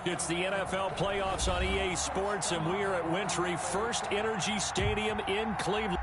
It's the NFL playoffs on EA Sports, and we are at Wintry First Energy Stadium in Cleveland.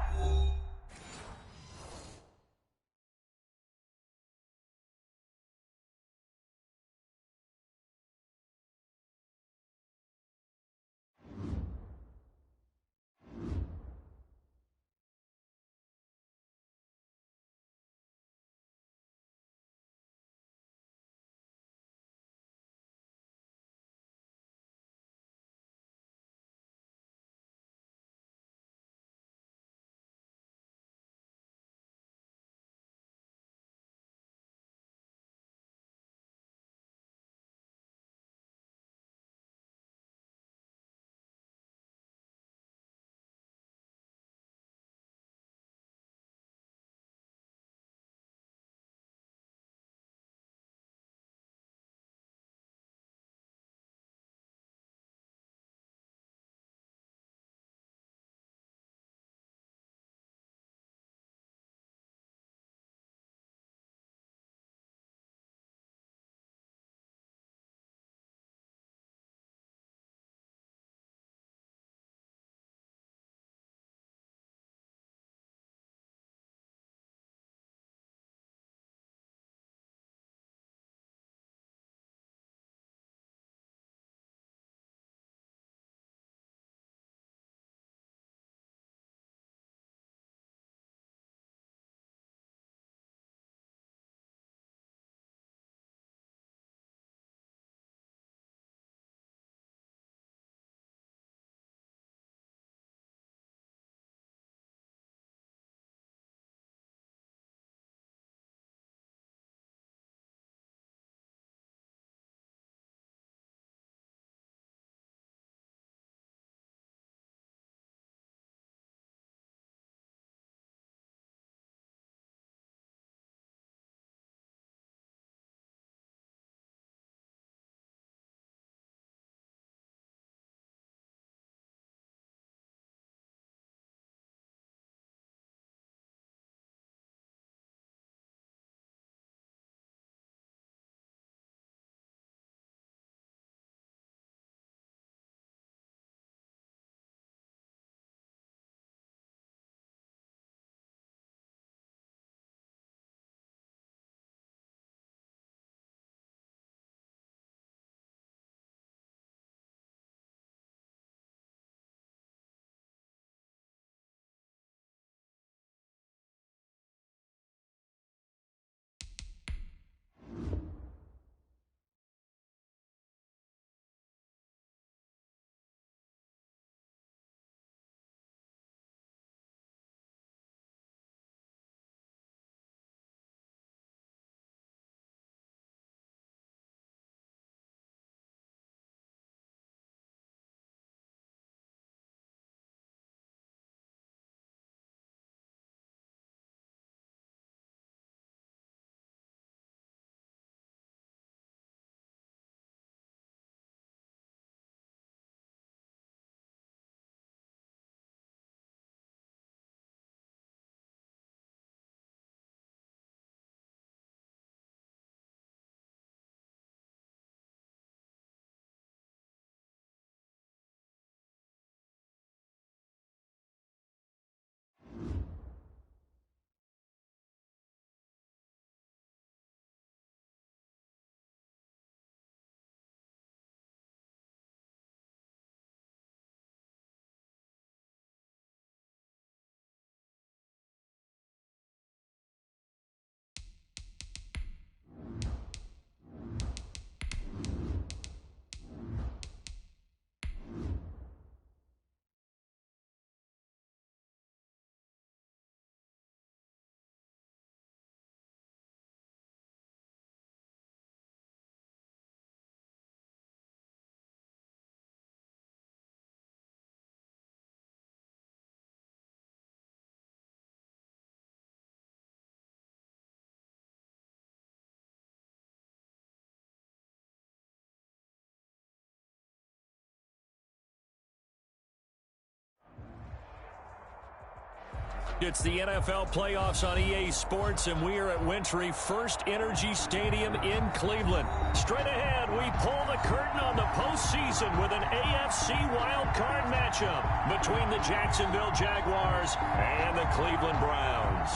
It's the NFL playoffs on EA Sports, and we are at Wintry First Energy Stadium in Cleveland. Straight ahead, we pull the curtain on the postseason with an AFC Wildcard matchup between the Jacksonville Jaguars and the Cleveland Browns.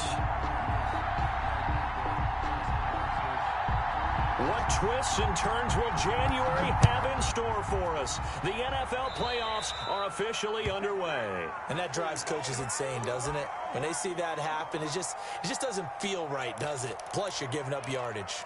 What twists and turns will January have in store for us? The NFL playoffs are officially underway. And that drives coaches insane, doesn't it? When they see that happen, it just doesn't feel right, does it? Plus, you're giving up yardage.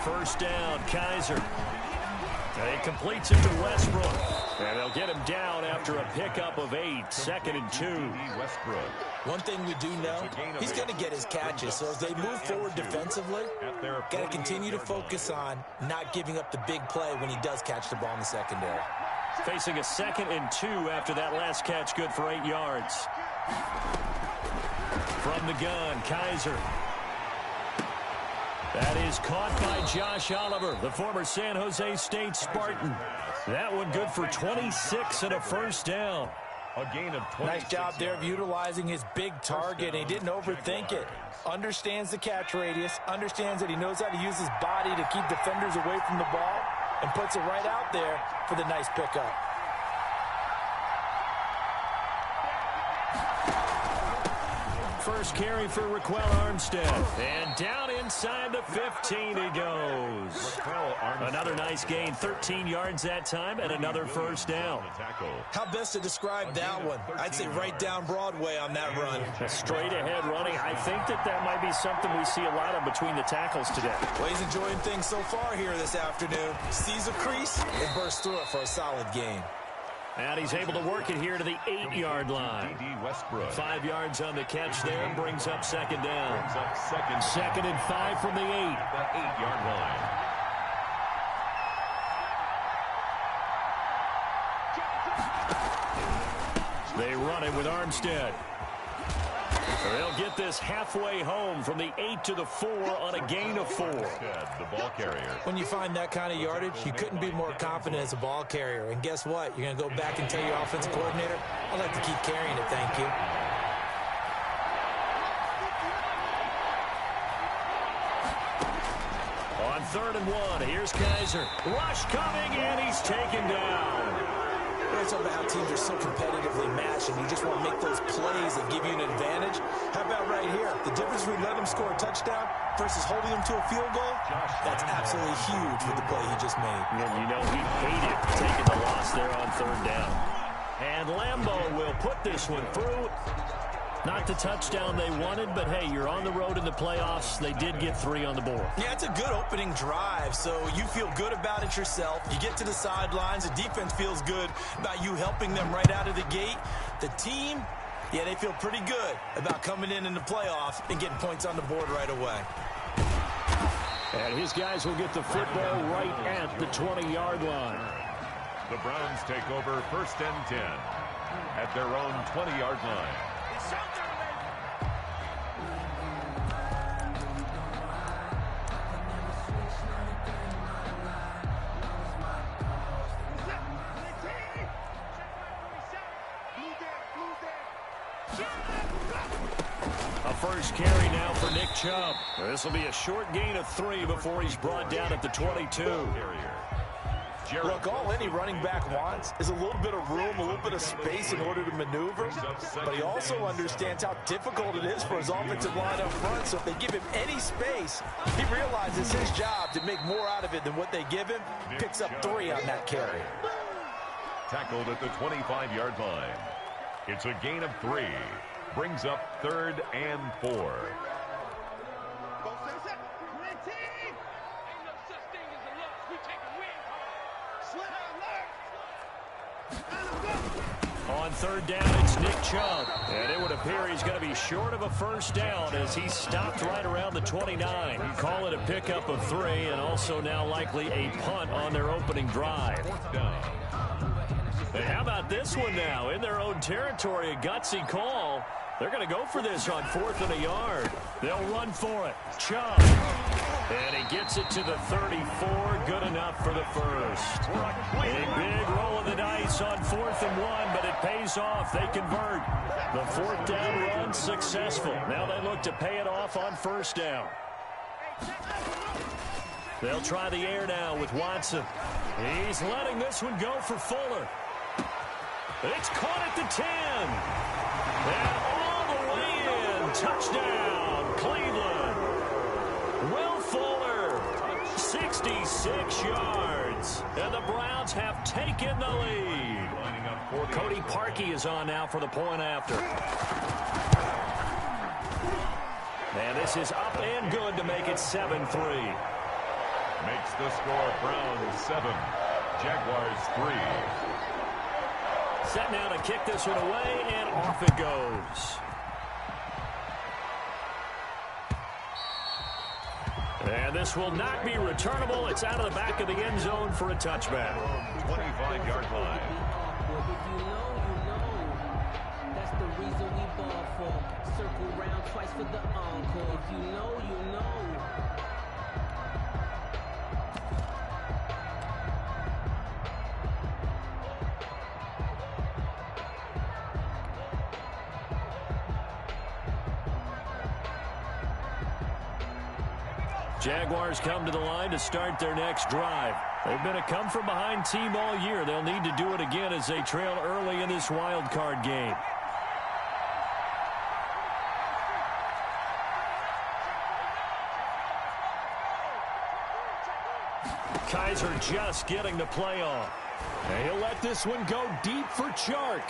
First down, Kaiser. And he completes it to Westbrook. And they'll get him down after a pickup of 8, 2nd and 2. Westbrook. One thing we do know, he's going to get his catches. So as they move forward defensively, got to continue to focus on not giving up the big play when he does catch the ball in the secondary. Facing a 2nd and 2 after that last catch, good for 8 yards. From the gun, Kaiser. That is caught by Josh Oliver, the former San Jose State Spartan. That one good for 26 and a first down. A gain of 26. Nice job there of utilizing his big target. He didn't overthink it. Understands the catch radius, understands that he knows how to use his body to keep defenders away from the ball, and puts it right out there for the nice pickup. First carry for Raquel Armstead. And down inside the 15 he goes. Another nice gain, 13 yards that time, and another first down. How best to describe that one? I'd say right down Broadway on that run. Straight ahead running. I think that might be something we see a lot of between the tackles today. Well, he's enjoying things so far here this afternoon. Sees a crease and bursts through it for a solid gain. And he's able to work it here to the 8-yard line. 5 yards on the catch there, brings up second down. Second and 5 from the 8. That 8-yard line. They run it with Armstead. They'll get this halfway home from the 8 to the 4 on a gain of 4. The ball carrier. When you find that kind of yardage, you couldn't be more confident as a ball carrier. And guess what? You're going to go back and tell your offensive coordinator, I'd like to keep carrying it, thank you. On 3rd and 1, here's Kaiser. Rush coming, and he's taken down. We're talking about how teams are so competitively matched, and you just want to make those plays that give you an advantage. How about right here? The difference between letting him score a touchdown versus holding him to a field goal, that's absolutely huge with the play he just made. And you know he hated taking the loss there on 3rd down. And Lambeau will put this one through. Not the touchdown they wanted, but hey, you're on the road in the playoffs. They did get 3 on the board. Yeah, it's a good opening drive, so you feel good about it yourself. You get to the sidelines. The defense feels good about you helping them right out of the gate. The team, yeah, they feel pretty good about coming in the playoffs and getting points on the board right away. And his guys will get the football right at the 20-yard line. The Browns take over 1st and 10 at their own 20-yard line. A first carry now for Nick Chubb. This will be a short gain of 3 before he's brought down at the 22. Look, all any running back wants is a little bit of room, a little bit of space in order to maneuver. But he also understands how difficult it is for his offensive line up front. So if they give him any space, he realizes his job to make more out of it than what they give him. Picks up 3 on that carry. Tackled at the 25-yard line. It's a gain of 3. Brings up 3rd and 4. third down, it's Nick Chubb. And it would appear he's going to be short of a first down as he stopped right around the 29. You call it a pickup of 3 and also now likely a punt on their opening drive. And how about this one now? In their own territory, a gutsy call. They're going to go for this on 4th and a yard. They'll run for it. Chubb. And he gets it to the 34. Good enough for the first. A big roll of the dice on 4th and 1, but it pays off. They convert. The 4th down run successful. Now they look to pay it off on first down. They'll try the air now with Watson. He's letting this one go for Fuller. It's caught at the 10. And all the way in. Touchdown, Cleveland. Will Fuller, 66 yards. And the Browns have taken the lead. Cody Parkey is on now for the point after. And this is up and good to make it 7-3. Makes the score Browns 7, Jaguars 3. Set now to kick this one away, and off it goes. And this will not be returnable. It's out of the back of the end zone for a touchback. 25-yard line. If you know, you know. That's the reason we ball for. Circle round twice for the encore. If you know, you know. Jaguars come to the line to start their next drive. They've been a come-from-behind team all year. They'll need to do it again as they trail early in this wild card game. Kaiser just getting the play off. And he'll let this one go deep for Chark.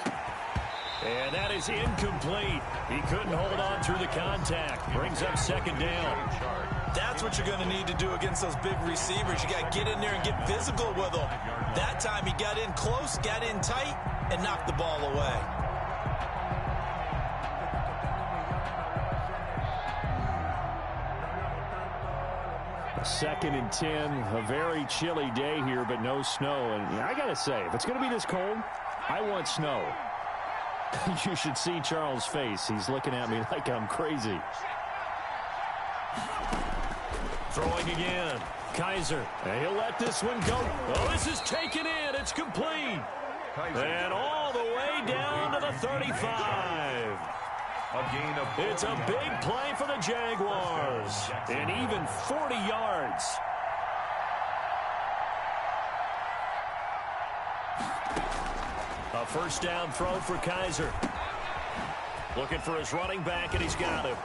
And that is incomplete. He couldn't hold on through the contact. Brings up second down. That's what you're going to need to do against those big receivers. You got to get in there and get physical with them. That time he got in close, got in tight, and knocked the ball away. Second and 10, a very chilly day here, but no snow. And I got to say, if it's going to be this cold, I want snow. You should see Charles' face. He's looking at me like I'm crazy. Throwing again. Kaiser. And he'll let this one go. Oh, this is taken in. It's complete. And all the way down to the 35. It's a big play for the Jaguars. And even 40 yards. A first down throw for Kaiser. Looking for his running back, and he's got him.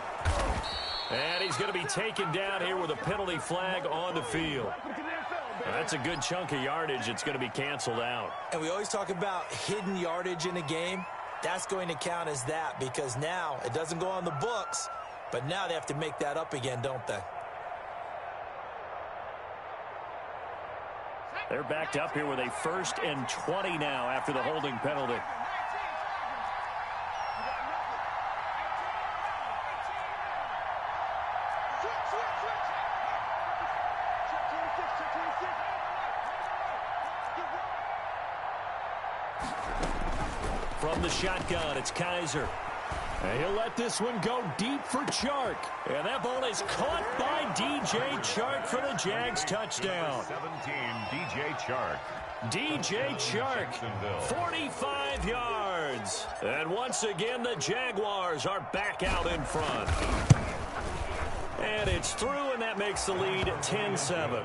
And he's going to be taken down here with a penalty flag on the field. And that's a good chunk of yardage. It's going to be canceled out. And we always talk about hidden yardage in a game. That's going to count as that because now it doesn't go on the books, but now they have to make that up again, don't they? They're backed up here with a 1st and 20 now after the holding penalty. From the shotgun, it's Kaiser. And he'll let this one go deep for Chark. And that ball is caught by DJ Chark for the Jags touchdown. 17, DJ Chark. DJ Chark, 45 yards. And once again, the Jaguars are back out in front. And it's through, and that makes the lead 10-7.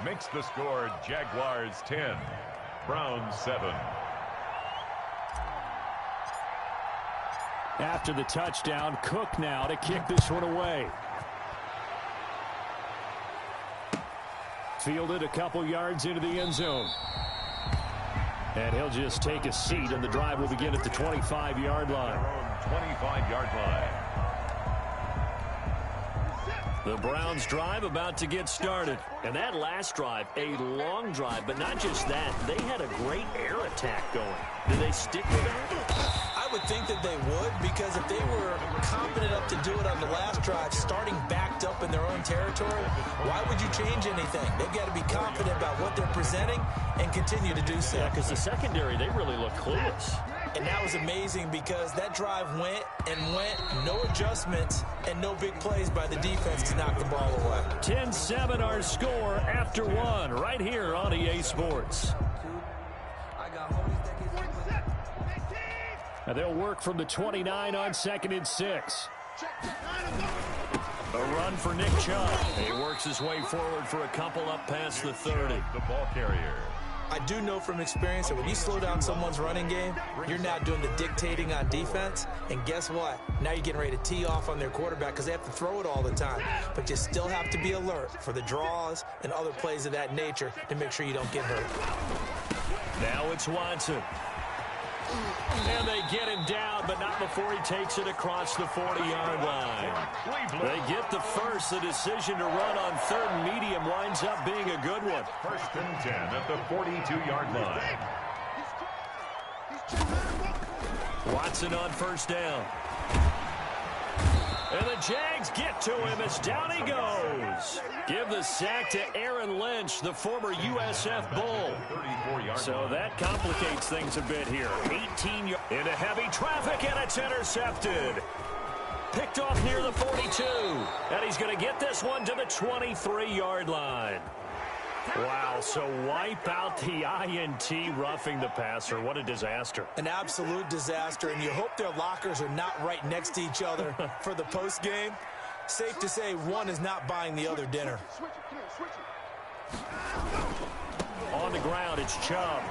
Makes the score Jaguars 10, Browns 7. After the touchdown, Cook now to kick this one away. Fielded a couple yards into the end zone. And he'll just take a seat, and the drive will begin at the 25-yard line. 25-yard line. The Browns drive about to get started. And that last drive, a long drive, but not just that. They had a great air attack going. Do they stick with that? I would think that they would, because if they were confident enough to do it on the last drive, starting backed up in their own territory, why would you change anything? They've got to be confident about what they're presenting and continue to do so. Yeah, because the secondary, they really look clueless. And that was amazing because that drive went and went, no adjustments, and no big plays by the defense to knock the ball away. 10-7 our score after one right here on EA Sports. Now they'll work from the 29 on 2nd and 6. A run for Nick Chubb. He works his way forward for a couple up past the 30. The ball carrier. I do know from experience that when you slow down someone's running game, you're now doing the dictating on defense. And guess what? Now you're getting ready to tee off on their quarterback because they have to throw it all the time. But you still have to be alert for the draws and other plays of that nature to make sure you don't get hurt. Now it's Watson. And they get him down, but not before he takes it across the 40-yard line. They get the first. The decision to run on 3rd and medium winds up being a good one. 1st and 10 at the 42-yard line. Watson on 1st down. And the Jags get to him as down he goes. Give the sack to Aaron Lynch, the former USF Bull. So that complicates things a bit here. 18 yards into heavy traffic, and it's intercepted. Picked off near the 42. And he's going to get this one to the 23-yard line. Wow, so wipe out the INT, roughing the passer. What a disaster. An absolute disaster, and you hope their lockers are not right next to each other for the postgame. Safe to say one is not buying the other dinner. On the ground, it's Chubb.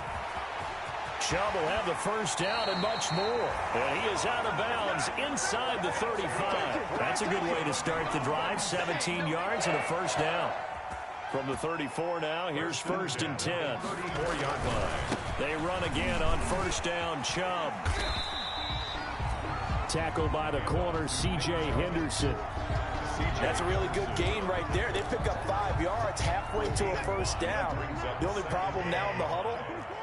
Chubb will have the first down and much more. And he is out of bounds inside the 35. That's a good way to start the drive. 17 yards and a first down. From the 34 now, here's 1st and 10. 34-yard line. They run again on 1st down. Chubb. Tackled by the corner, C.J. Henderson. That's a really good gain right there. They pick up 5 yards halfway to a first down. The only problem now in the huddle,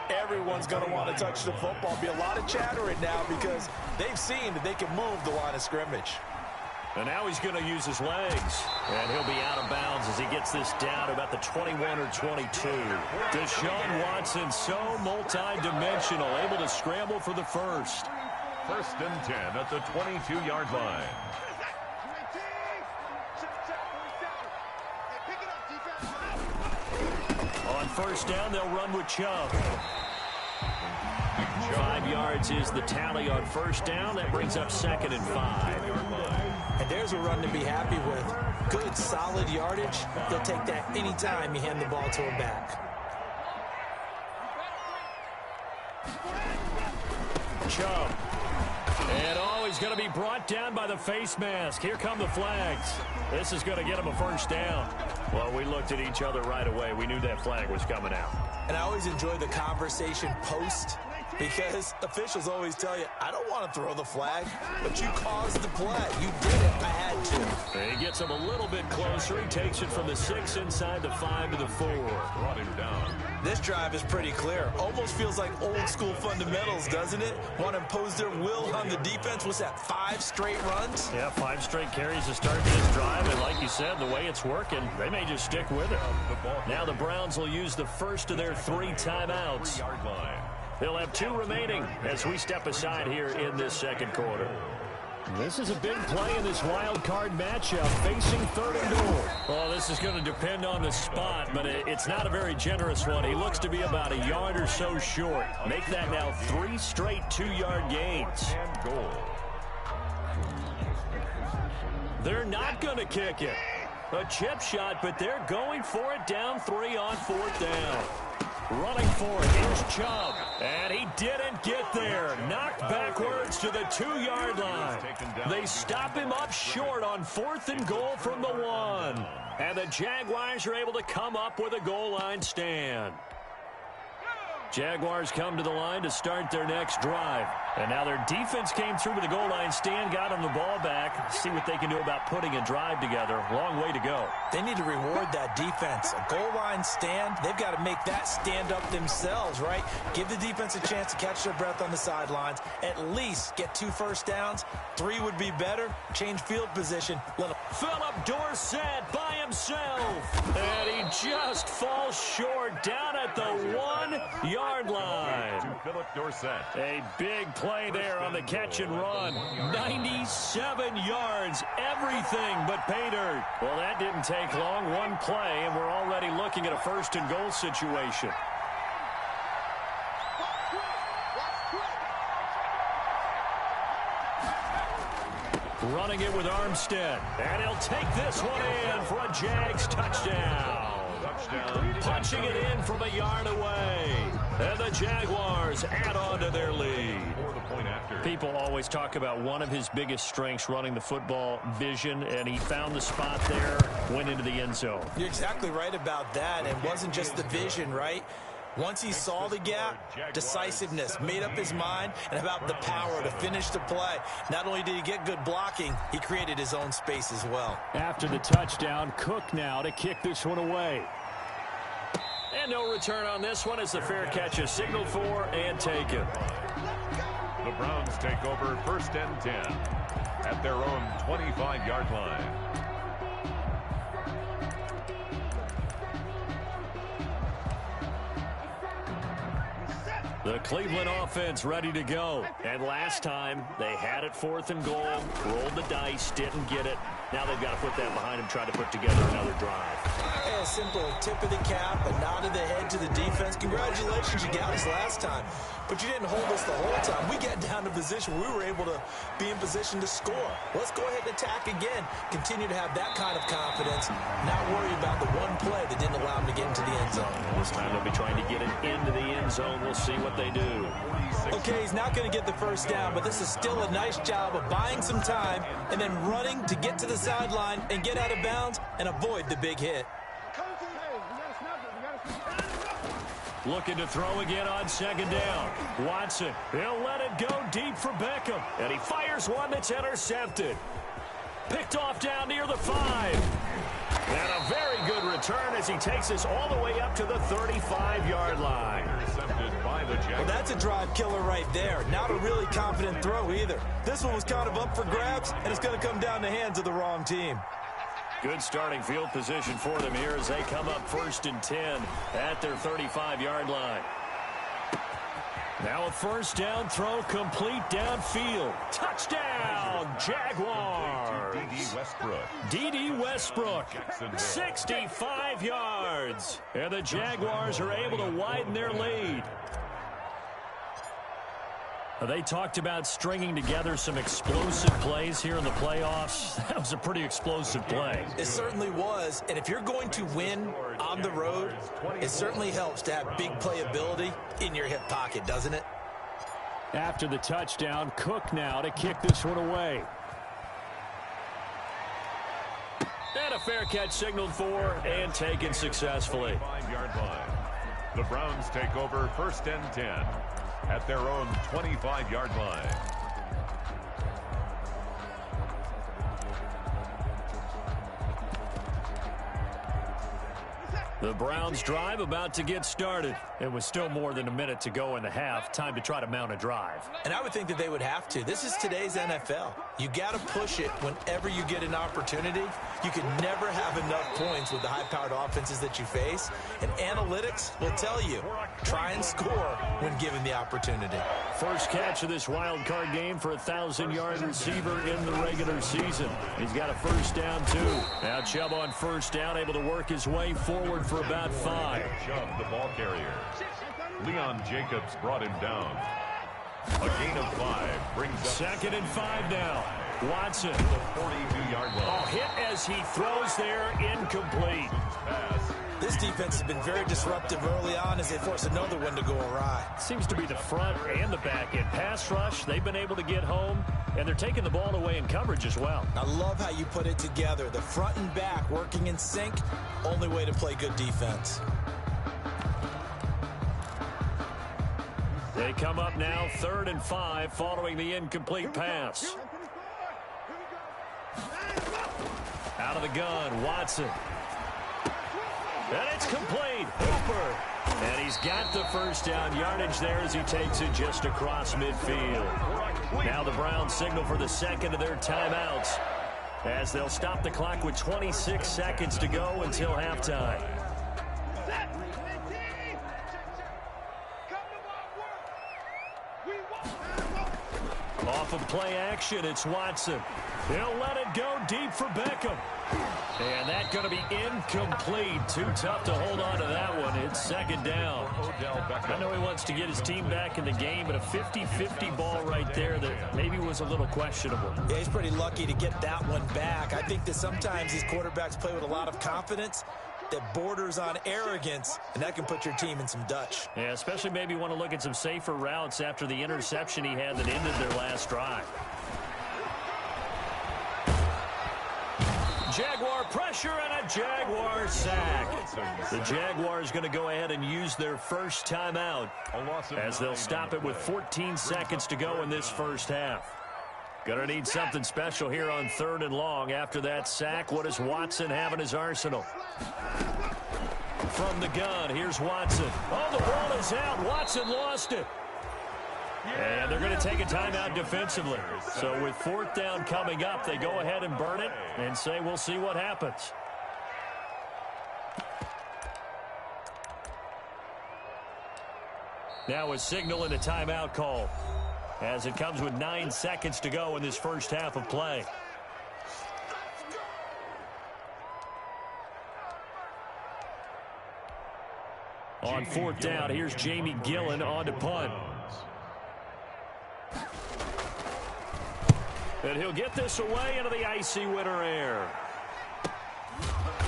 everyone's going to want to touch the football. Be a lot of chattering now because they've seen that they can move the line of scrimmage. And now he's going to use his legs. And he'll be out of bounds as he gets this down about the 21 or 22. Deshaun Watson, so multi-dimensional, able to scramble for the first. 1st and 10 at the 22-yard line. On 1st down, they'll run with Chubb. 5 yards is the tally on 1st down. That brings up 2nd and 5. And there's a run to be happy with. Good, solid yardage. They'll take that anytime you hand the ball to him back. Chubb. And he's going to be brought down by the face mask. Here come the flags. This is going to get him a first down. Well, we looked at each other right away. We knew that flag was coming out. And I always enjoy the conversation post, because officials always tell you, I don't want to throw the flag, but you caused the play. You did it. I had to. And he gets him a little bit closer. He takes it from the 6 inside the 5 to the 4. Brought him down. This drive is pretty clear. Almost feels like old school fundamentals, doesn't it? Want to impose their will on the defense. What's that, 5 straight runs? Yeah, 5 straight carries to start this drive. And like you said, the way it's working, they may just stick with it. Now the Browns will use the first of their 3 timeouts. They'll have 2 remaining as we step aside here in this second quarter. This is a big play in this wild card matchup, facing 3rd and goal. Well, this is going to depend on the spot, but it's not a very generous one. He looks to be about a yard or so short. Make that now 3 straight 2-yard gains. They're not going to kick it. A chip shot, but they're going for it down 3 on 4th down. Running for it, here's Chubb, and he didn't get there. Knocked backwards to the 2-yard line. They stop him up short on 4th and goal from the 1. And the Jaguars are able to come up with a goal line stand. Jaguars come to the line to start their next drive. And now their defense came through with the goal line stand, got them the ball back. See what they can do about putting a drive together. Long way to go. They need to reward that defense. A goal line stand, they've got to make that stand up themselves, right? Give the defense a chance to catch their breath on the sidelines. At least get 2 first downs. 3 would be better. Change field position. Let them. Philip Dorsett by himself. And he just falls short down at the 1-yard line. To Philip Dorsett. A big play there on the catch and run. 97 yards, everything but pay dirt. Well, that didn't take long. 1 play, and we're already looking at a 1st and goal situation. Running it with Armstead. And he'll take this one in for a Jags touchdown. Punching it in from a yard away. And the Jaguars add on to their lead. People always talk about one of his biggest strengths running the football, vision, and he found the spot there, went into the end zone. You're exactly right about that. It wasn't just the vision, right? Once he saw the gap, decisiveness, made up his mind, and about the power to finish the play. Not only did he get good blocking, he created his own space as well. After the touchdown, Cook now to kick this one away. And no return on this one as the fair catch is signaled for and taken. The Browns take over 1st and 10 at their own 25-yard line. The Cleveland offense ready to go. And last time, they had it 4th and goal, rolled the dice, didn't get it. Now they've got to put that behind them, try to put together another drive. A simple tip of the cap, a nod of the head to the defense. Congratulations, you got us last time. But you didn't hold us the whole time. We got down to position where we were able to be in position to score. Let's go ahead and attack again. Continue to have that kind of confidence. Not worry about the one play that didn't allow them to get into the end zone. This time they'll be trying to get it into the end zone. We'll see what they do. Okay, he's not going to get the 1st down, but this is still a nice job of buying some time and then running to get to the sideline and get out of bounds and avoid the big hit. Looking to throw again on 2nd down. Watson, he'll let it go deep for Beckham. And he fires one that's intercepted. Picked off down near the 5. And a very good return as he takes us all the way up to the 35-yard line. Intercepted by the Jags. Well, that's a drive killer right there. Not a really confident throw either. This one was kind of up for grabs, and it's going to come down the hands of the wrong team. Good starting field position for them here as they come up 1st and 10 at their 35-yard line. Now a 1st down throw complete downfield. Touchdown, Jaguars. D.D. Westbrook. D.D. Westbrook, 65 yards. And the Jaguars are able to widen their lead. They talked about stringing together some explosive plays here in the playoffs. That was a pretty explosive play. It certainly was. And if you're going to win on the road, it certainly helps to have big playability in your hip pocket, doesn't it? After the touchdown, Cook now to kick this one away. And a fair catch signaled for and taken successfully. 5-yard line. The Browns take over 1st and 10 at their own 25-yard line. The Browns drive about to get started. It was still more than a minute to go in the half. Time to try to mount a drive. And I would think that they would have to. This is today's NFL. You got to push it whenever you get an opportunity. You can never have enough points with the high-powered offenses that you face. And analytics will tell you, try and score when given the opportunity. First catch of this wild card game for a 1,000-yard receiver in the regular season. He's got a 1st down, too. Now Chubb on 1st down, able to work his way forward for about 5. Chubb, the ball carrier. Leon Jacobs brought him down. A gain of 5 brings up 2nd and 5 now. Watson. the 42-yard line. A hit as he throws there, incomplete. Pass. This defense has been very disruptive early on as they force another one to go awry. Seems to be the front and the back end. Pass rush, they've been able to get home, and they're taking the ball away in coverage as well. I love how you put it together. The front and back working in sync, only way to play good defense. They come up now 3rd and 5 following the incomplete pass. Out of the gun, Watson. And it's complete. Hooper. And he's got the first down yardage there as he takes it just across midfield. Now the Browns signal for the second of their timeouts as they'll stop the clock with 26 seconds to go until halftime. Off of play action, it's Watson. He'll let it go deep for Beckham. And that's going to be incomplete. Too tough to hold on to that one. It's second down. I know he wants to get his team back in the game, but a 50-50 ball right there that maybe was a little questionable. Yeah, he's pretty lucky to get that one back. I think that sometimes these quarterbacks play with a lot of confidence that borders on arrogance, and that can put your team in some Dutch. Yeah, especially maybe want to look at some safer routes after the interception he had that ended their last drive. Jaguar pressure and a Jaguar sack. The Jaguars going to go ahead and use their first timeout as they'll stop it with 14 seconds to go in this first half. Going to need something special here on 3rd and long. After that sack, what does Watson have in his arsenal? From the gun, here's Watson. Oh, the ball is out. Watson lost it. And they're going to take a timeout defensively. So with 4th down coming up, they go ahead and burn it and say we'll see what happens. Now a signal and a timeout call as it comes with 9 seconds to go in this first half of play. On 4th down, here's Jamie Gillen on to punt. And he'll get this away into the icy winter air.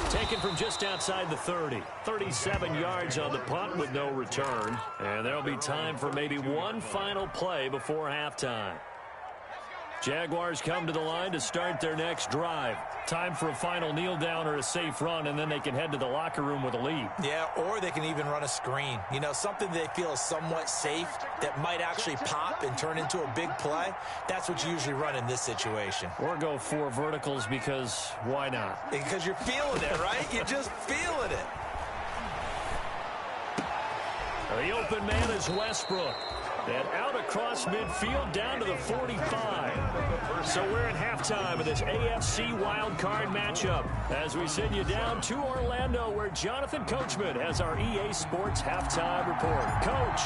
Taken from just outside the 30. 37 yards on the punt with no return. And there'll be time for maybe one final play before halftime. Jaguars come to the line to start their next drive. Time for a final kneel down or a safe run, and then they can head to the locker room with a lead. Yeah, or they can even run a screen. You know, something they feel is somewhat safe that might actually pop and turn into a big play. That's what you usually run in this situation. Or go 4 verticals because why not? Because you're feeling it, right? You're just feeling it. The open man is Westbrook. And out across midfield down to the 45. So we're at halftime of this AFC Wildcard matchup as we send you down to Orlando where Jonathan Coachman has our EA Sports halftime report. Coach,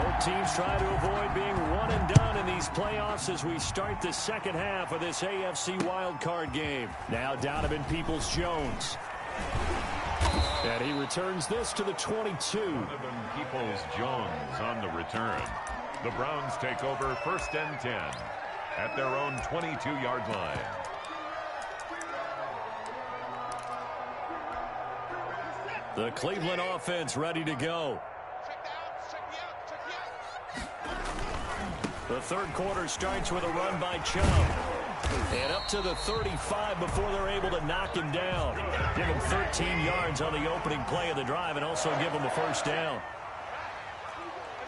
both teams try to avoid being one and done in these playoffs as we start the second half of this AFC Wildcard game. Now Donovan Peoples-Jones. And he returns this to the 22. Peoples-Jones on the return. The Browns take over 1st and 10 at their own 22-yard line. The Cleveland offense ready to go. The 3rd quarter starts with a run by Chubb. And up to the 35 before they're able to knock him down. Give him 13 yards on the opening play of the drive and also give him a first down.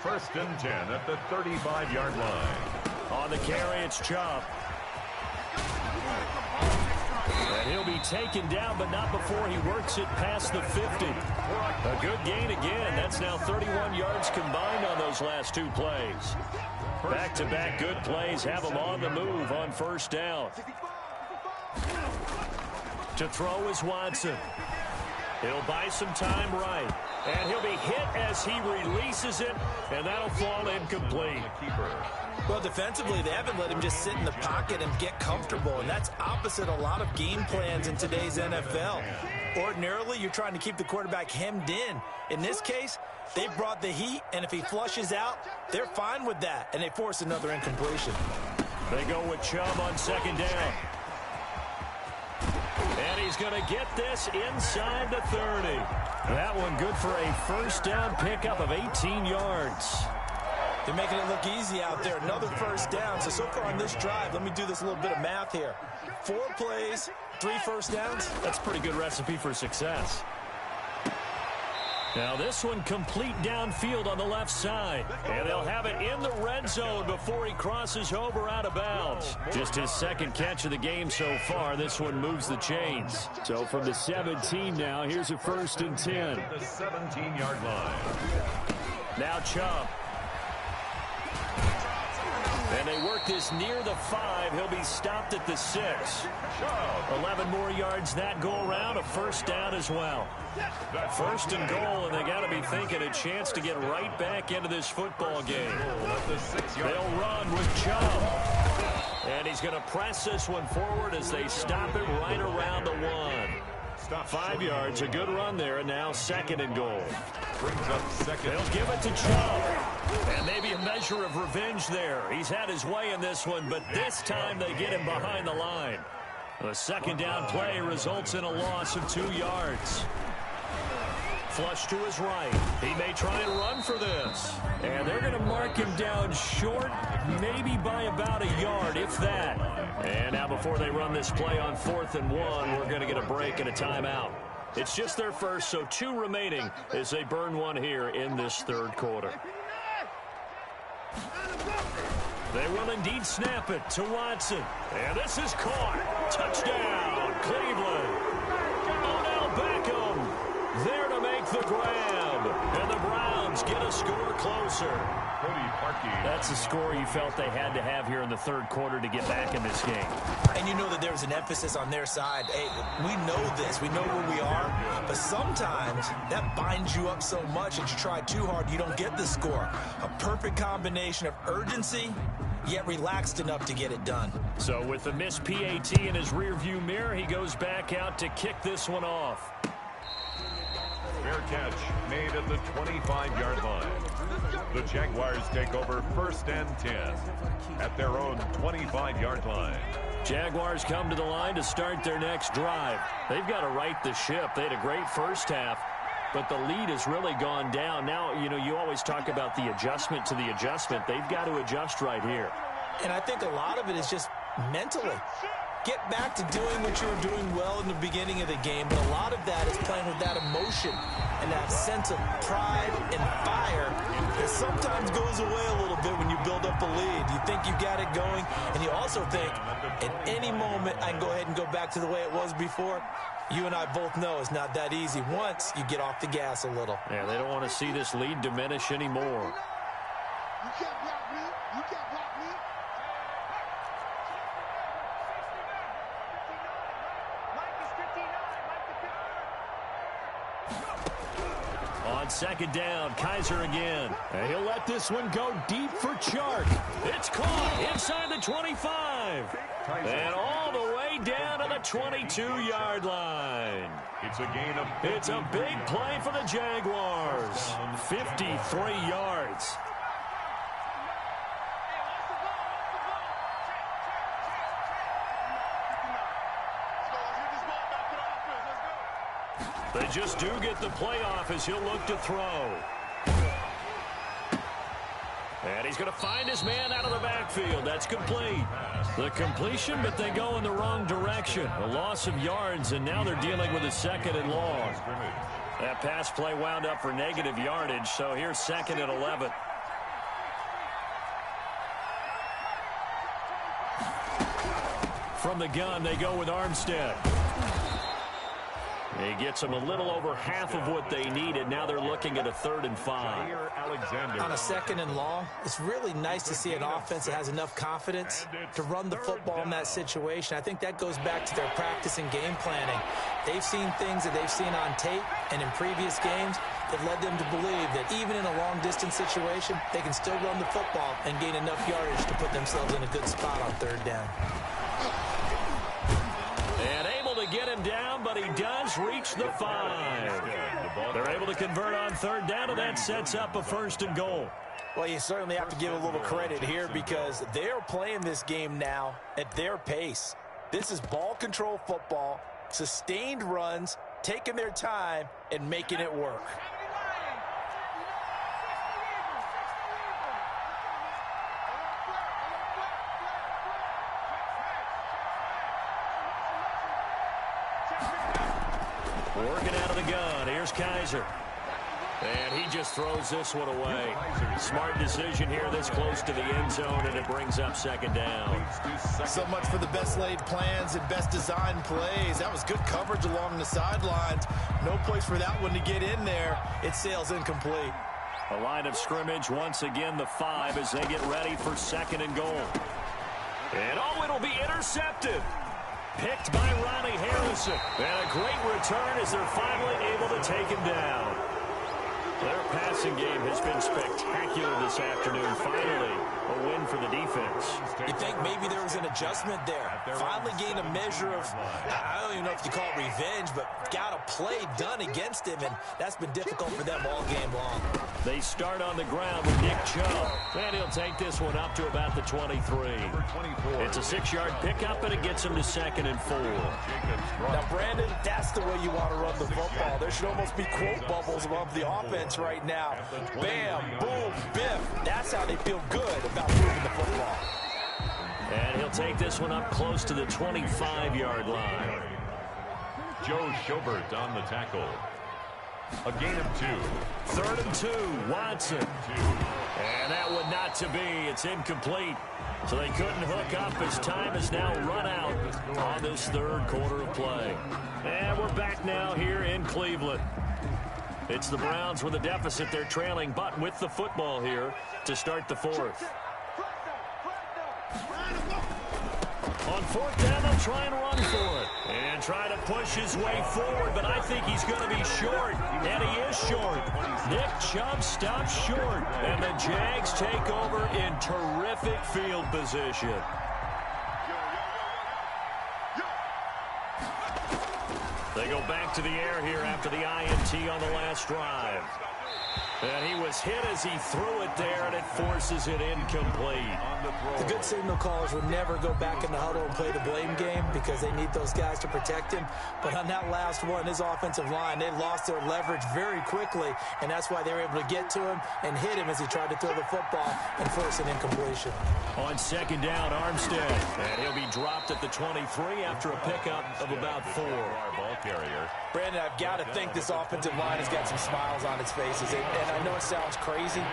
1st and 10 at the 35-yard line. On the carry, it's Chubb. And he'll be taken down, but not before he works it past the 50. A good gain again. That's now 31 yards combined on those last 2 plays. Back-to-back good plays have him on the move on 1st down. To throw is Watson. He'll buy some time right. And he'll be hit as he releases it, and that'll fall incomplete. Well, defensively, they haven't let him just sit in the pocket and get comfortable, and that's opposite a lot of game plans in today's NFL. Ordinarily, you're trying to keep the quarterback hemmed in. In this case, they brought the heat, and if he flushes out, they're fine with that, and they force another incompletion. They go with Chubb on 2nd down. And he's going to get this inside the 30. That one good for a first down pickup of 18 yards. They're making it look easy out there. Another first down. So far on this drive, let me do this little bit of math here. 4 plays, 3 first downs. That's a pretty good recipe for success. Now this one complete downfield on the left side. And they'll have it in the red zone before he crosses over out of bounds. Just his second catch of the game so far. This one moves the chains. So from the 17 now, here's a 1st and 10. The 17-yard line. Now Chubb. And they work this near the 5. He'll be stopped at the 6. 11 more yards that go around. A 1st down as well. 1st and goal, and they got to be thinking a chance to get right back into this football game. They'll run with Chubb. And he's going to press this one forward as they stop it right around the 1. 5 yards, a good run there, and now 2nd and goal. Brings up 2nd. They'll give it to Chubb. And maybe a measure of revenge there. He's had his way in this one, but this time they get him behind the line. The 2nd down play results in a loss of 2 yards. Flush to his right. He may try and run for this. And they're going to mark him down short, maybe by about a yard, if that. And now before they run this play on 4th and 1, we're going to get a break and a timeout. It's just their first, so 2 remaining as they burn one here in this 3rd quarter. They will indeed snap it to Watson. And this is caught. Touchdown, Cleveland. Odell Beckham there to make the grab. And the Browns get a score closer. That's a score you felt they had to have here in the 3rd quarter to get back in this game. And you know that there's an emphasis on their side. Hey, we know this. We know where we are. But sometimes that binds you up so much that you try too hard, you don't get the score. A perfect combination of urgency, yet relaxed enough to get it done. So with the missed PAT in his rearview mirror, he goes back out to kick this one off. Fair catch made at the 25-yard line. The Jaguars take over 1st and 10 at their own 25-yard line. Jaguars come to the line to start their next drive. They've got to right the ship. They had a great first half, but the lead has really gone down. Now, you know, you always talk about the adjustment to the adjustment. They've got to adjust right here. And I think a lot of it is just mentally. Get back to doing what you were doing well in the beginning of the game, but a lot of that is playing with that emotion and that sense of pride and fire that sometimes goes away a little bit when you build up a lead. You think you got it going, and you also think at any moment I can go ahead and go back to the way it was before. You and I both know it's not that easy once you get off the gas a little. Yeah, they don't want to see this lead diminish anymore. You can't block me. You can't block me. On 2nd down, Kaiser again. And he'll let this one go deep for Chark. It's caught inside the 25. And all the way down to the 22-yard line. It's a gain of 50. It's a big play for the Jaguars. 53 yards. They just do get the playoff as he'll look to throw. And he's going to find his man out of the backfield. That's complete. The completion, but they go in the wrong direction. A loss of yards, and now they're dealing with a 2nd and long. That pass play wound up for negative yardage, so here's 2nd and 11. From the gun, they go with Armstead. He gets them a little over half of what they needed. Now they're looking at a 3rd and 5. On a 2nd and long, it's really nice to see an offense that has enough confidence to run the football in that situation. I think that goes back to their practice and game planning. They've seen things that they've seen on tape and in previous games that led them to believe that even in a long-distance situation, they can still run the football and gain enough yardage to put themselves in a good spot on 3rd down. And able to get him down, but he does reach the 5. They're able to convert on 3rd down, and that sets up a 1st and goal. Well, you certainly have to give a little credit here because they're playing this game now at their pace. This is ball control football, sustained runs, taking their time, and making it work. Working out of the gun. Here's Kaiser. And he just throws this one away. Smart decision here this close to the end zone, and it brings up second down. So much for the best laid plans and best designed plays. That was good coverage along the sidelines. No place for that one to get in there. It sails incomplete. A line of scrimmage, once again the 5 as they get ready for second and goal. And it'll be intercepted. Picked by Ronnie Harrison. And a great return as they're finally able to take him down. Their passing game has been spectacular this afternoon. Finally, a win for the defense. You think maybe there was an adjustment there? Finally gained a measure of, I don't even know if you call it revenge, but got a play done against him, and that's been difficult for them all game long. They start on the ground with Nick Chubb, and he'll take this one up to about the 23. It's a 6-yard pickup, and it gets him to second and 4. Now, Brandon, that's the way you want to run the football. There should almost be quote bubbles above the offense right now. Bam, boom, biff. That's how they feel good about moving the football. And he'll take this one up close to the 25-yard line. Joe Schobert on the tackle. A gain of 2. 3rd and 2, Watson. And that one not to be. It's incomplete. So they couldn't hook up as time has now run out on this third quarter of play. And we're back now here in Cleveland. It's the Browns with a deficit. They're trailing, but with the football here to start the 4th. On 4th down, they'll try and run for it. And try to push his way forward, but I think he's going to be short. And he is short. Nick Chubb stops short. And the Jags take over in terrific field position. They go back to the air here after the INT on the last drive. And he was hit as he threw it there, and it forces it incomplete. The good signal callers would never go back in the huddle and play the blame game because they need those guys to protect him. But on that last one, his offensive line, they lost their leverage very quickly, and that's why they were able to get to him and hit him as he tried to throw the football and force an incompletion. On second down, Armstead. And he'll be dropped at the 23 after a pickup of about 4. Ball carrier. Brandon, I've got to think this offensive line has got some smiles on its faces. And I know it sounds crazy,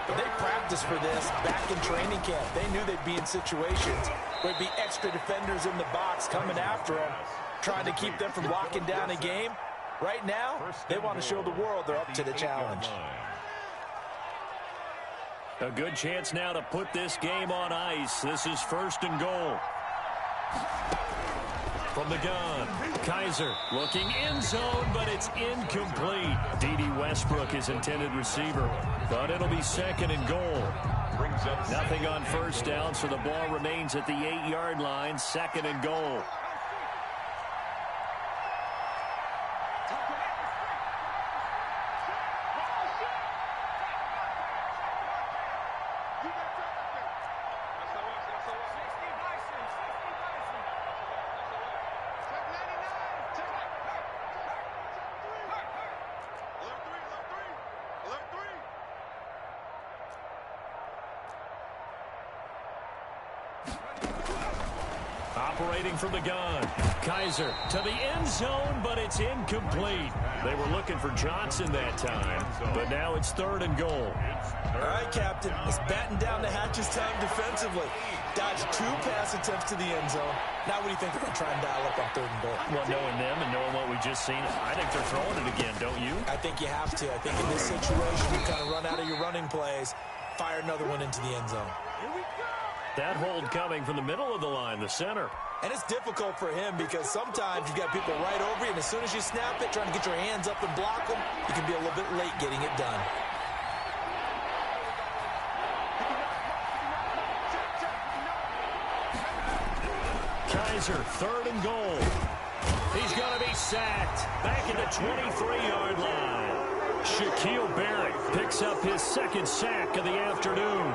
but they practiced for this back in training camp. They knew they'd be in situations where there'd be extra defenders in the box coming after them, trying to keep them from locking down a game. Right now, they want to show the world they're up to the challenge. A good chance now to put this game on ice. This is 1st and goal. From the gun, Kaiser looking end zone, but it's incomplete. D.D. Westbrook is intended receiver, but it'll be 2nd and goal. Nothing on 1st down, so the ball remains at the 8-yard line, 2nd and goal. Operating from the gun. Kaiser to the end zone, but it's incomplete. They were looking for Johnson that time, but now it's 3rd and goal. All right, Captain. It's batten down the hatches time defensively. Dodged 2 pass attempts to the end zone. Now what do you think they're going to try and dial up on 3rd and goal? Well, knowing them and knowing what we just seen, I think they're throwing it again, don't you? I think you have to. I think in this situation, you kind of run out of your running plays, fire another one into the end zone. That hold coming from the middle of the line, the center. And it's difficult for him because sometimes you've got people right over you, and as soon as you snap it, trying to get your hands up and block them, you can be a little bit late getting it done. Kaiser, 3rd and goal. He's going to be sacked back at the 23-yard line. Shaquille Barrett picks up his 2nd sack of the afternoon.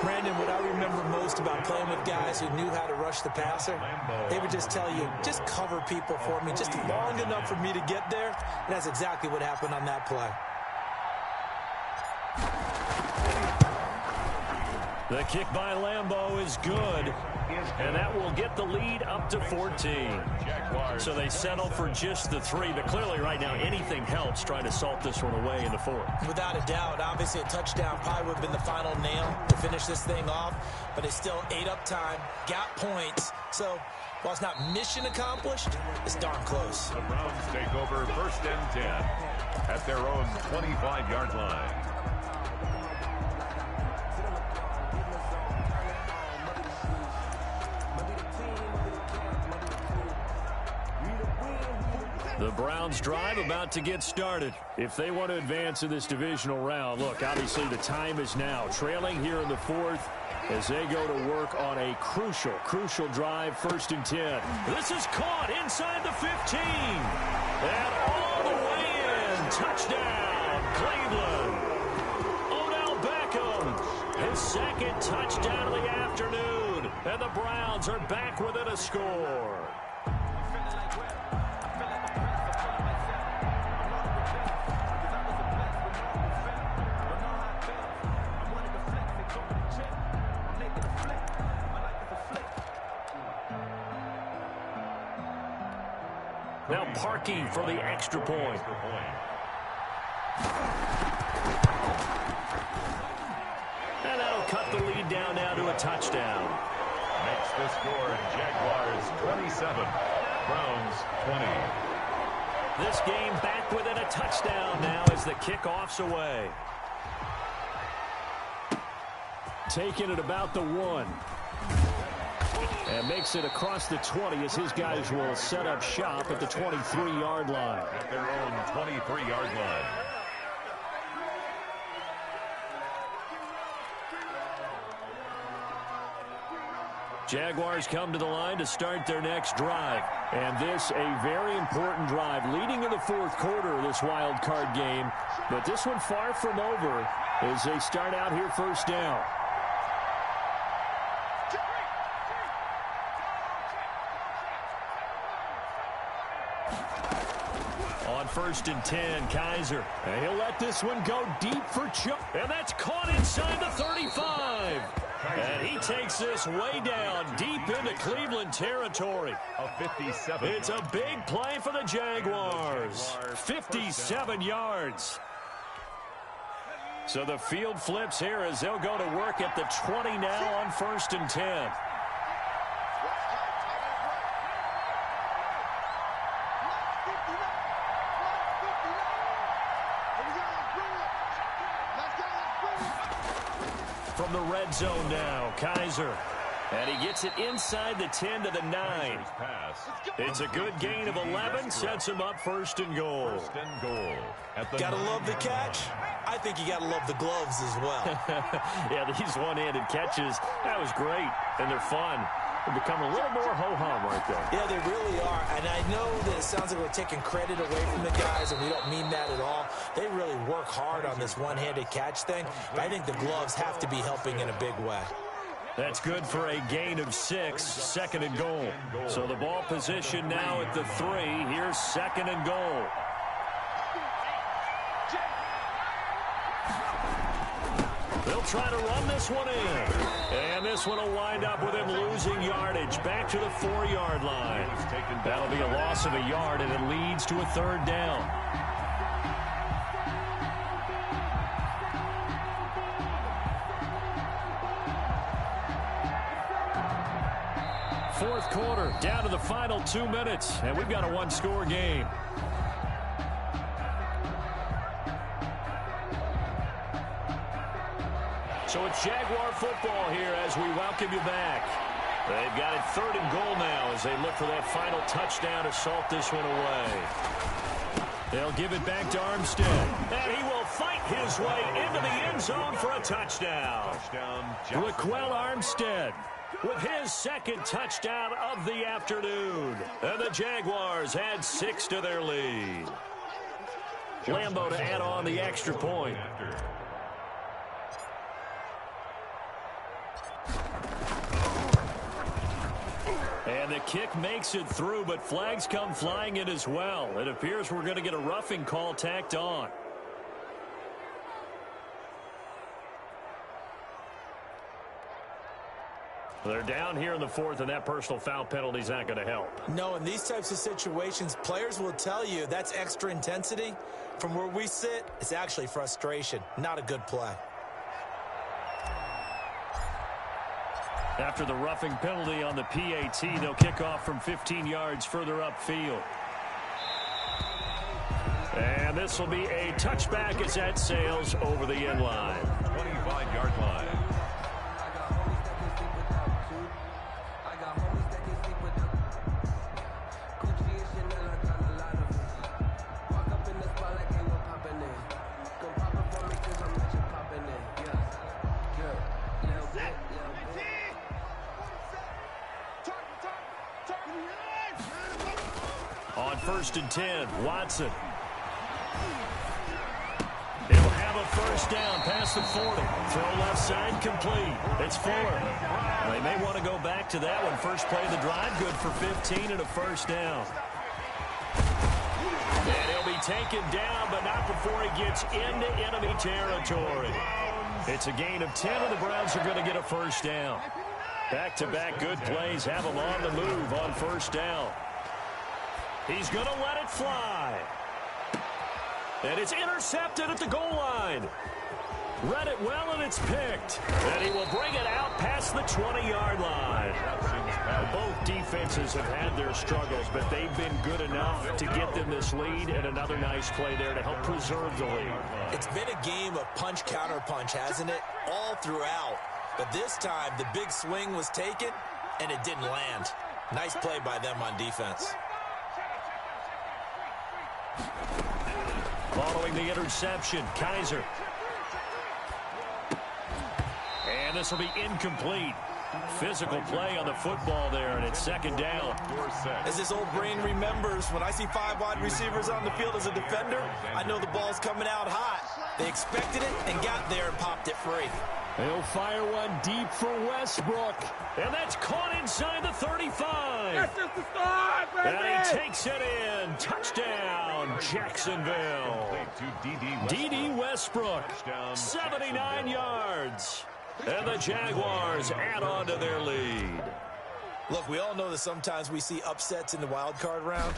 Brandon, what I remember most about playing with guys who knew how to rush the passer, they would just tell you, just cover people for me, just long enough for me to get there. And that's exactly what happened on that play. The kick by Lambeau is good, and that will get the lead up to 14. So they settle for just the 3, but clearly right now anything helps trying to salt this one away in the 4th. Without a doubt, obviously a touchdown probably would have been the final nail to finish this thing off, but it's still 8 up time, got points, so while it's not mission accomplished, it's darn close. The Browns take over 1st and 10 at their own 25-yard line. The Browns drive about to get started. If they want to advance in this divisional round, look, obviously the time is now. Trailing here in the 4th as they go to work on a crucial drive, 1st and 10. This is caught inside the 15. And all the way in. Touchdown, Cleveland. Odell Beckham, his 2nd touchdown of the afternoon. And the Browns are back within a score. Now parking for the extra point. And that'll cut the lead down now to a touchdown. Makes the score Jaguars 27, Browns 20. This game back within a touchdown now as the kickoff's away. Taking it about the 1. And makes it across the 20 as his guys will set up shop at the 23-yard line. At their own 23-yard line. Jaguars come to the line to start their next drive. And this a very important drive leading in the 4th quarter of this wild card game. But this one far from over as they start out here 1st down. On 1st and 10, Kaiser. And he'll let this one go deep for Chuck. And that's caught inside the 35. And he takes this way down deep into Cleveland territory. A 57. It's a big play for the Jaguars. 57 yards. So the field flips here as they'll go to work at the 20 now on 1st and 10. From the red zone now, Kaiser. And he gets it inside the 10 to the 9. It's a good gain of 11, sets him up 1st and goal. 1st and goal. Gotta love the catch. I think you gotta love the gloves as well. Yeah, these one-handed catches, that was great, and they're fun. They become a little more ho-hum right there. Yeah, they really are. And I know that it sounds like we're taking credit away from the guys, and we don't mean that at all. They really work hard on this one-handed catch thing. But I think the gloves have to be helping in a big way. That's good for a gain of 6, 2nd and goal. So the ball position now at the 3. Here's 2nd and goal. They'll try to run this one in. And this one will wind up with him losing yardage back to the 4-yard line. That'll be a loss of a yard, and it leads to a 3rd down. Fourth quarter, down to the final 2 minutes, and we've got a one-score game. So it's Jaguar football here as we welcome you back. They've got it 3rd and goal now as they look for that final touchdown to salt this one away. They'll give it back to Armstead. And he will fight his way into the end zone for a touchdown. Raquel Armstead with his 2nd touchdown of the afternoon. And the Jaguars add 6 to their lead. Lambeau to add on the extra point. And the kick makes it through, but flags come flying in as well. It appears we're going to get a roughing call tacked on. They're down here in the fourth, and that personal foul penalty is not going to help. No, in these types of situations, players will tell you that's extra intensity. From where we sit, it's actually frustration, not a good play. After the roughing penalty on the PAT, they'll kick off from 15 yards further upfield. And this will be a touchback as that sails over the end line. 25-yard line. On 1st and 10, Watson. He'll have a first down past the 40. Throw left side complete. It's Fuller. They may want to go back to that one. First play of the drive, good for 15 and a first down. And he'll be taken down, but not before he gets into enemy territory. It's a gain of 10, and the Browns are going to get a first down. Back-to-back good plays have them on the move on first down. He's going to let it fly. And it's intercepted at the goal line. Read it well, and it's picked. And he will bring it out past the 20-yard line. Both defenses have had their struggles, but they've been good enough to get them this lead, and another nice play there to help preserve the lead. It's been a game of punch-counter-punch, hasn't it? All throughout. But this time, the big swing was taken, and it didn't land. Nice play by them on defense. Following the interception, Kaiser. And this will be incomplete. Physical play on the football there, and it's second down. As this old brain remembers, when I see 5 wide receivers on the field as a defender, I know the ball's coming out hot. They expected it and got there and popped it free. He'll fire one deep for Westbrook. And that's caught inside the 35. That's just the start, baby. And he takes it in. Touchdown, Jacksonville. D.D. Westbrook, 79 yards. And the Jaguars add on to their lead. Look, we all know that sometimes we see upsets in the wild card round.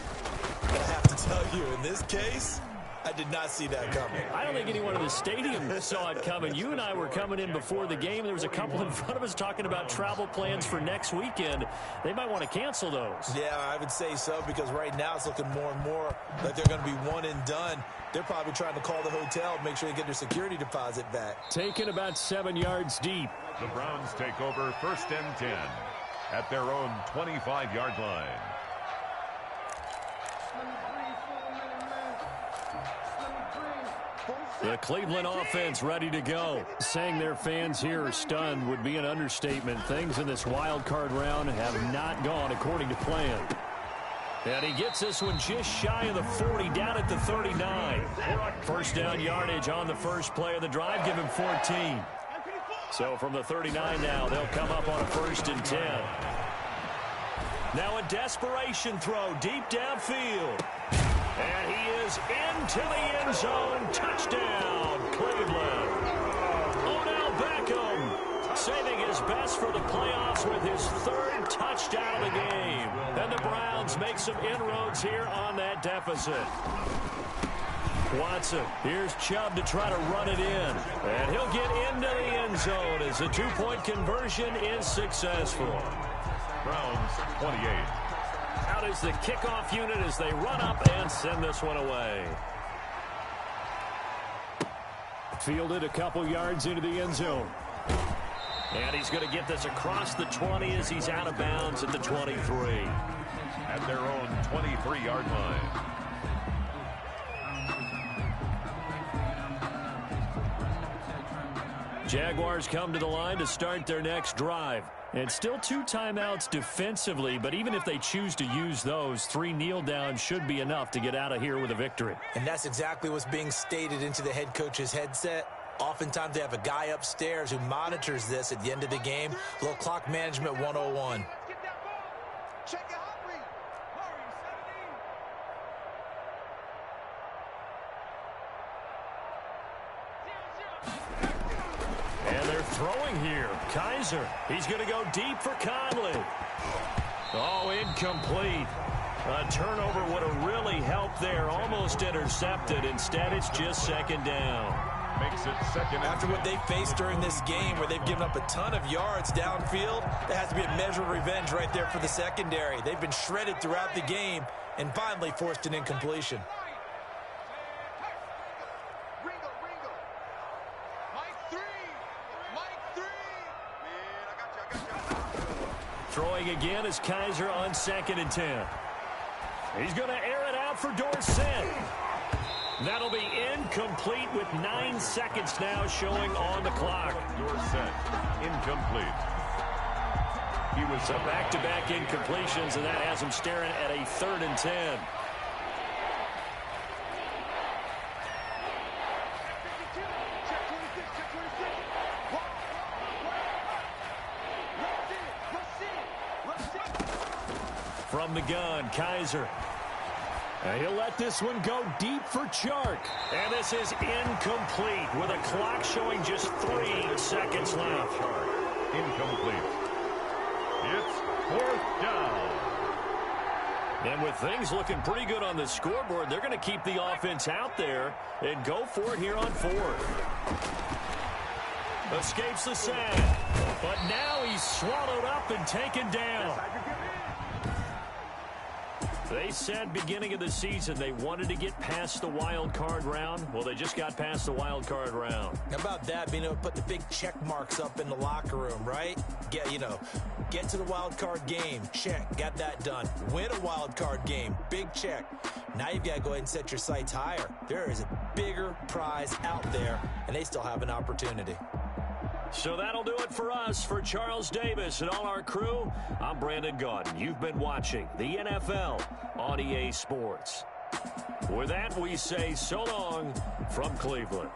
But I have to tell you, in this case, I did not see that coming. I don't think anyone in the stadium saw it coming. You and I were coming in before the game. There was a couple in front of us talking about travel plans for next weekend. They might want to cancel those. Yeah, I would say so, because right now it's looking more and more like they're going to be one and done. They're probably trying to call the hotel, make sure they get their security deposit back. Taken about 7 yards deep. The Browns take over 1st and 10 at their own 25-yard line. The Cleveland offense ready to go. Saying their fans here are stunned would be an understatement. Things in this wild card round have not gone according to plan. And he gets this one just shy of the 40, down at the 39. First down yardage on the first play of the drive, give him 14. So from the 39 now, they'll come up on a 1st and 10. Now a desperation throw deep downfield. And he is into the end zone. Touchdown, Cleveland. Odell Beckham saving his best for the playoffs with his 3rd touchdown of the game. And the Browns make some inroads here on that deficit. Watson, here's Chubb to try to run it in. And he'll get into the end zone as the 2-point conversion is successful. Browns 28. Out is the kickoff unit as they run up and send this one away. Fielded a couple yards into the end zone. And he's going to get this across the 20 as he's out of bounds at the 23. At their own 23-yard line. Jaguars come to the line to start their next drive. And still 2 timeouts defensively, but even if they choose to use those, 3 kneel downs should be enough to get out of here with a victory. And that's exactly what's being stated into the head coach's headset. Oftentimes they have a guy upstairs who monitors this at the end of the game. A little clock management 101. Throwing here, Kaiser. He's going to go deep for Conley. Oh, incomplete. A turnover would have really helped there. Almost intercepted. Instead, it's just second down. Makes it second. After what they faced during this game where they've given up a ton of yards downfield, there has to be a measure of revenge right there for the secondary. They've been shredded throughout the game and finally forced an incompletion. Throwing again is Kaiser on 2nd and 10. He's going to air it out for Dorsett. That'll be incomplete with 9 seconds now showing on the clock. Dorsett, incomplete. He was So back-to-back incompletions, and that has him staring at a 3rd and 10. From the gun, Kaiser. And he'll let this one go deep for Chark. And this is incomplete with a clock showing just 3 seconds left. incomplete. It's 4th down. And with things looking pretty good on the scoreboard, they're going to keep the offense out there and go for it here on 4th. Escapes the sack. But now he's swallowed up and taken down. They said beginning of the season they wanted to get past the wild card round. Well, they just got past the wild card round. How about that, being able to put the big check marks up in the locker room, right? Get to the wild card game. Check. Got that done. Win a wild card game. Big check. Now you've got to go ahead and set your sights higher. There is a bigger prize out there, and they still have an opportunity. So that'll do it for us. For Charles Davis and all our crew, I'm Brandon Gaudin. You've been watching the NFL on EA Sports. With that, we say so long from Cleveland.